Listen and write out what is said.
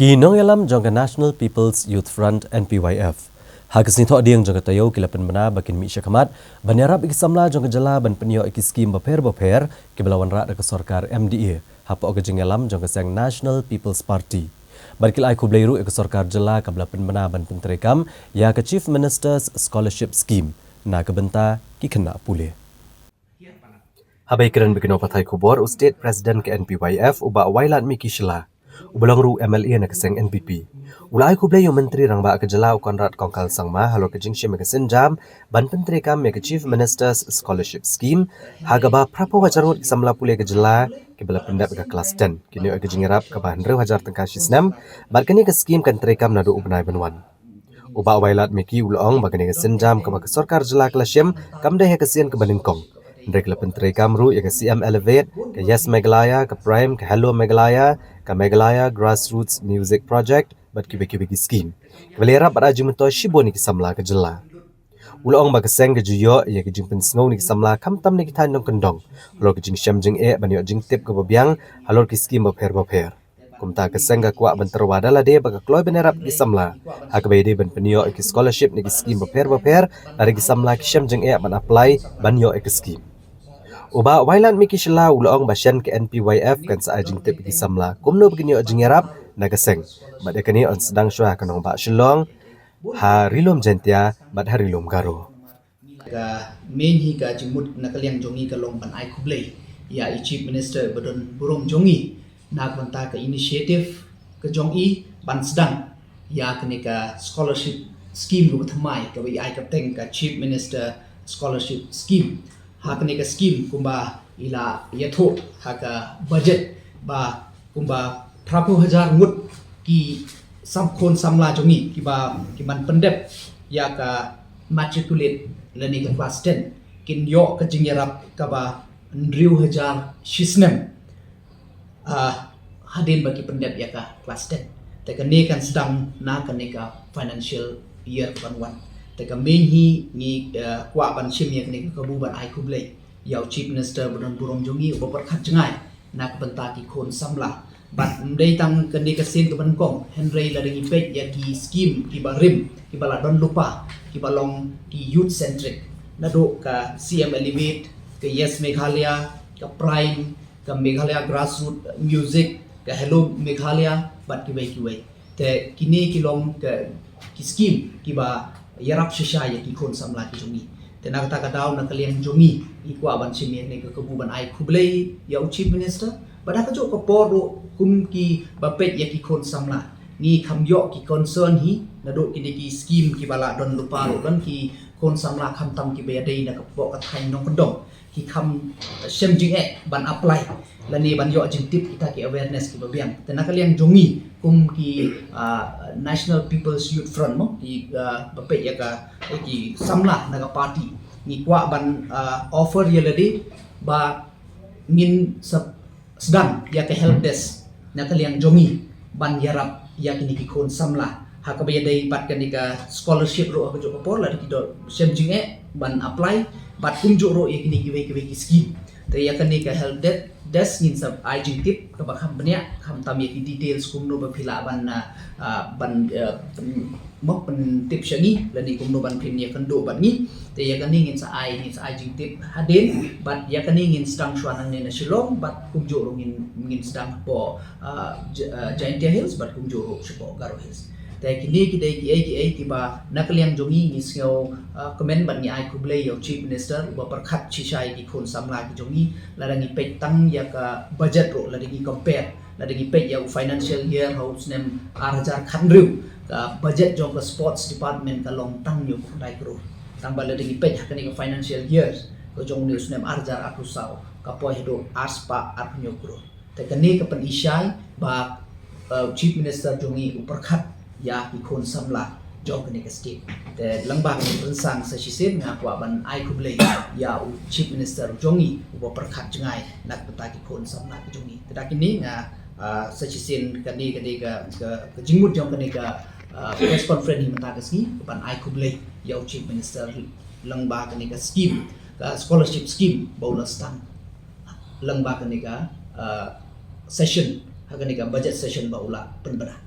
Kinong yalam jangka National People's Youth Front NPYF. Hagasni thok diang jangka tayo kilapan bana bakin mi syakamat banyarap ikisamla jangka jala ban penyo ikiskim baper kibelawan rak ke sorkar MDA hapa oga yalam jangka sang National People's Party. Barkil ai kubleiru ke sorkar jala kabelapan bana ban penterekam ya ke Chief Minister's Scholarship Scheme na kebenta ki kena pulih. Habai kiran bikin patai kubor State President ke NPYF uba Wailat Miki Shila. Ubalang ru MLA na keseng NPP. Ulai kublay yung menteri rang ba kejelau konrad kongkal sangma halo kejing syem kesenjam ban penteri kam ke Chief Minister's Scholarship Scheme hagaba prapo wajarut kisamla pulih kejela kebela pendap ke kelas 10 kini kejing rap ke bahan wajar tengkah sisnam bat kini ke scheme kan terekam nadu ubnai benwan. Uba Wailat Miki ulong bagani kesenjam ke sorkar jela kelas syem kam deh kesian ke Baningkong. Mereka penteri kamru ya ke CM Elevate, ke Yes Meghalaya, ke Prime, ke Hello Meghalaya, ke Meghalaya Grassroots Music Project, bat kibe-kibe ki scheme. Kebalera pada jumento shibo ni kisamla ke jela. Ulong ba keseng ke juyo ya ke jing pensngau ni kisamla kamtam ni kita nong kendong. Halo ke jing syam jing banyo jing tip ke babiang, halo ki scheme baper. Kumta keseng ke kuak bentar wadala de ba ke kloy benerap kisamla. Hakabai de ban penyo ki scholarship ni ki scheme baper, dari kisamla ki syam jing ban apply banyo ki scheme. Uba Wailat Miki Shila ulong basyan ke NPYF kan sa ajing tip di samla kumno begini ajing yarap nagaseng bad kani on sedang syua kanong ba shilong ha rilom jentia bad ha rilom garo ka main hi ka jimut nakaliang jongi ka long ban ai kublei ya Chief Minister badon burom jongi nak banta ka initiative ka jongi ban sedang ya kene ka scholarship scheme ru thamai ka wi ai kapteng ka Chief Minister Scholarship Scheme hakne ka scheme kumba ila yatho haka budget ba kumba 30,000 ngut ki samkhon samla jongi ki ban pendep ya ka matriculate lani ka class 10 kin yo ka jingyarap ka ba 3,000 shisnem hadin bagi pendep ya ka class 10 te kane kan sedang na kane ka financial year 11 Teka menhi ni kwa ban shim yang ni kabu ban ai kublai yau Chief Minister budan burong jongi uba perkat jengai nak benta ki kon samla bat mdei tang kende ka sen ka ban kong henry la ringi pet ya ki scheme ki barim ki bala don lupa ki balong ki youth centric nado ka CM Elevate ka Yes Meghalaya ka Prime ka Meghalaya Grassroots Music ka Hello Meghalaya bat ki wei te kini ki long ka ki scheme ki ba yarap shisha ya ki kon samla ki jongi tenak ta ka daw na kalian jongi ikwa ban simien ne ka kububan ai kublei ya Chief Minister pada ka jo ko poro kum ki bapet ya ki kon samla ni kham yo ki concern hi na do ki ki scheme ki bala don lupa ro dan ki kon samla kham tam ki be dei na ka po ka thai nong kendong ki kham sem jing ban apply lani ban yo jing tip kita ki awareness ki babiang tenak kalian jongi kum ki National People's Youth Front mo ki bapet ya ka ki samla naga party ni kwa ban offer ya ladi ba ngin sedang ya ke help desk na kaliang jongi ban yarap ya kini ki kon samla hakabaya dai pat kan ka scholarship ro ko por la ki do sem jinge ban apply bat kum jo ro ya kini ki scheme te ya kani ka help desk ngin sab IG tip ka ba kham banya kham tam ya ki details kum no ba phila ban mok pen tip shani lani kum no ban phin ya kan do ban ni te ya kani ngin sa IG tip hadin bat ya kani ngin stang shwanang ne na shilong bat kum jo ro ngin stang po Giant Hills bat kum jo ro po Garo Hills te kini ki dai ki ba nakaliang jongi ni sngau comment ban ni ai kublei yo Chief Minister ba perkhat chishai ki khon samla ki jongi larangi pet tang ya ka budget ro larangi compare larangi pet ya financial year house nem 8,000 khanru ka budget jong ka sports department ka long tang yo dai kro tang ba larangi pet ka ni ka financial years ko jong news nem 8,000 aku sao ka po hedo arspa arnyo kro te kani ka pan ishai ba Chief Minister jongi uperkhat ya ki kon samla jong kene ka state te langbang ni pensang sa sisen nga kwa ban ai kublei ya Chief Minister jongi uba perkhat jengai nak beta ki kon samla ki jongi te kini nga sa sisen kani ka jingmut jong kene ka press conference ni mata ka ski ban ai kublei ya Chief Minister langba kene ka scheme ka scholarship scheme baula stang langba kene ka session ha kene ka budget session baula penbera